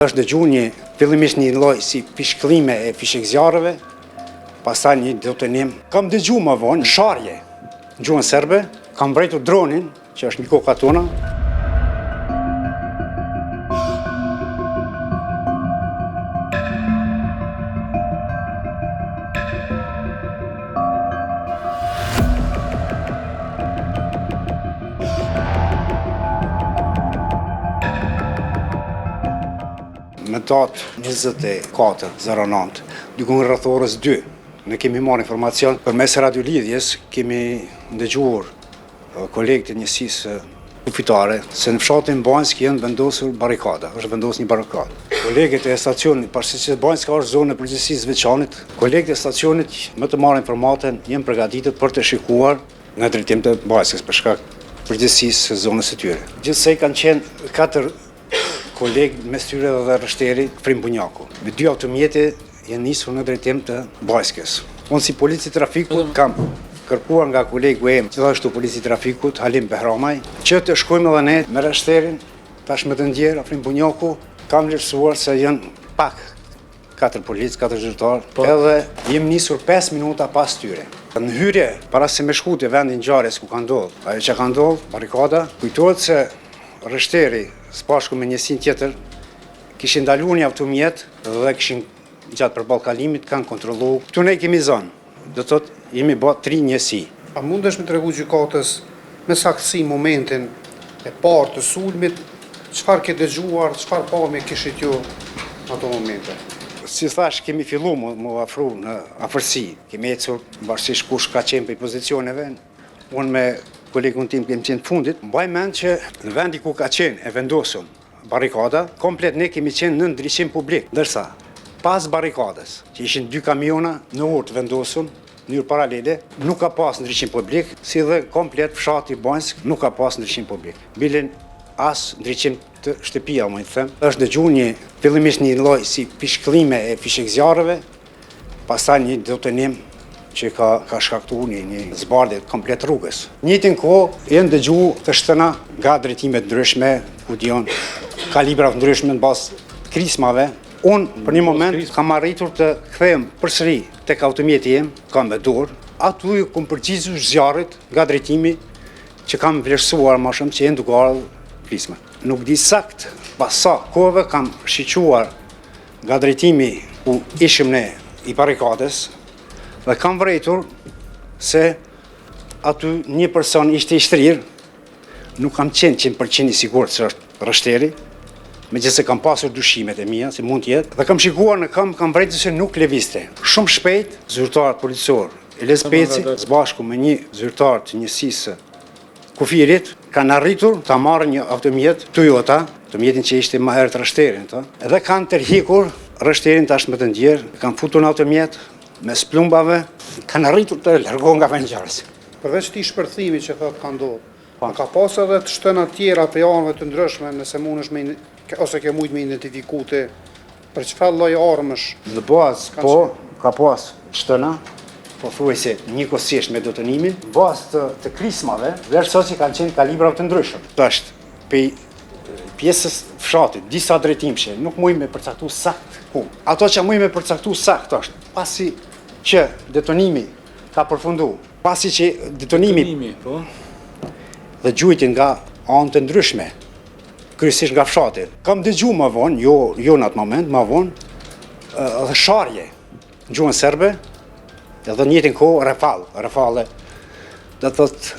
Është dëgju fillimisht një lloj si pishkllime e fishekzjarëve, pastaj një detonim. Kam dëgju më vonë sharje në gjuhën serbe, kam mbërritur dronin, që është një koka tona. Në datë 24/09, dikun rreth orës 2, ne kemi marrë informacion përmes radiolidhjes, kemi ndëgjuar kolegët e njësisë kufitare se në fshatin Banjsk janë vendosur barrikada, është vendosur një barrikadë. Kolegët e stacionit, pasi që Banjska është zonë e përgjegjësisë së veçantë, kolegët e stacionit më të marrë informatën janë përgatitur për të shikuar në drejtim të Banjskës për shkak të përgjegjësisë së zonës së tyre. Gjithsej kanë qenë 4 kolegë mes tyre dhe rështeri Frim Bunjaku. Me 2 automjete janë nisur në drejtim të Banjskës. Unë si polici trafikut kam kërkuar nga kolegu em, gjithashtu polici trafikut Halim Behramaj, që të shkojmë edhe ne me rështerin, tashmë të ndjerë Frim Bunjaku, kam vlerësuar se janë pak 4 policë, 4 zyrtarë, edhe jemi nisur 5 minuta pas tyre. Në hyrje, para se me shku të vendin ngjarjes ku ka ndodhur, ajo që ka ndodhur, barrikada, kujtohet se rështeri së bashku me njësin tjetër, kishin ndaluar një automjet dhe kishin gjatë përballë kalimit kanë kontrollu. Këtu ne kemi zonë, do të thotë jemi bë 3 njësi. A mundesh me tregu gjykatës me saktësi momentin e parë të sulmit, çfarë ke dëgjuar, çfarë pamje kishit ju në ato momente? Si thash, kemi fillu më afru në afërsi, kemi ecur bashkësisht kush ka qenë për pozicioneve, unë me kolegun tim kemi qenë fundit, mbaj mend që në vendi ku ka qenë e vendosur barrikada, komplet ne kemi qenë në ndriçim publik, ndërsa pas barrikadës, që ishin 2 kamiona në orë të vendosur, në mënyrë paralele, nuk ka pas ndriçim publik, si dhe komplet fshati Banjsk nuk ka pas ndriçim publik. Bilin as ndriçim të shtëpia, më të them. Është dëgjuar fillimisht një lloj si pishkllime e fishekzjarëve, pastaj një detonim që ka shkaktuar një zbardhje komplet rrugës. Njëjtën kohë janë dëgjuar të shtëna nga drejtime të ndryshme, ku dijon kalibra të ndryshme në bazë krismave. Unë për një moment kam arritur të kthehem përsëri tek automjeti im, kam me dorë, aty ku përgjigjesh zjarrit nga drejtimi që kam vlerësuar më shumë që janë duke ardhur krisma. Nuk di sakt pas sa kohëve kam shiquar nga drejtimi ku ishim ne i barrikadës, dhe kam vërejtur se aty një person ishte i shtrirë, nuk kam qenë 100% i sigurt se është rështeri, megjithëse kam pasur dyshimet e mia se mund të jetë, dhe kam shikuar në kam vërejtur se nuk lëvizte. Shumë shpejt, zyrtar policor Elez Peci, së bashku me një zyrtar të njësisë kufirit, kanë arritur ta marrë një automjet Toyota, automjetin që ishte më herët rështerin, edhe kanë tërhikur rështerin tashmë të ndjerë, kanë futur në automjet, mes plumbave, kanë arritur të largohen nga vendi ngjarjes. Përveç këtij shpërthimi që thotë ka ndodhur, ka pas edhe të shtëna tjera për anëve të ndryshme, nëse mundesh ose ke mujt me identifikute për çfarë lloj armësh? Në bazë, ka pas shtëna, pothuajse njëkohësisht me detonimin, në bazë të krismave, vlerësohet se kanë qenë kalibra të ndryshëm. Është pe pjesës fshatit, disa drejtimshe, nuk mujmë me përcaktu sakt ku. Ato që mujmë me përcaktu sakt është, pasi që detonimi ka përfundu, pasi që detonimi dhe gjujtin nga anë të ndryshme, kryesisht nga fshati. Kam dëgju më vonë, jo në atë moment, më vonë, dhe sharje në gjuhën serbe, edhe njëtin kohë rafale. Dhe thot,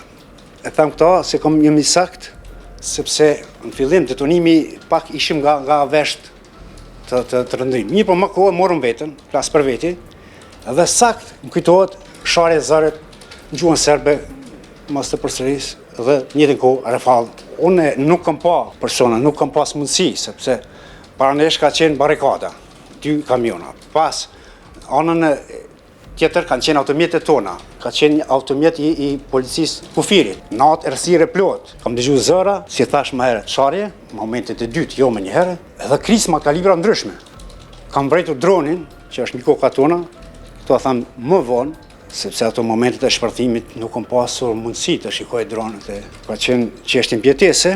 e them këta se kam një sakt, sepse në fillim detonimi pak ishim nga vesht të rëndrim. Një për më kohë morëm vetën, plasë për veti, edhe sakt më kujtohet sharje zërit në gjuhën serbe, mos të përsëris, dhe njëtën kohë rafal. Unë nuk kam pa persona, nuk kam pas mundësi, sepse para nesh ka qenë barrikada, 2 kamiona. Pas, anën tjetër kanë qenë automjetet tona, ka qenë automjet i policisë kufirit, natë errësire plot. Kam dëgju zëra, si thash më herët, sharje, momentet e dytë, jo më një herë, edhe krisma kalibra ndryshme. Kam vrejtur dronin, që është një koka tona, këto a tham më vonë, sepse ato momentet e shpërthimit nuk kam pasur mundësi të shikoj dronët. Ka qenë çështje mbijetese,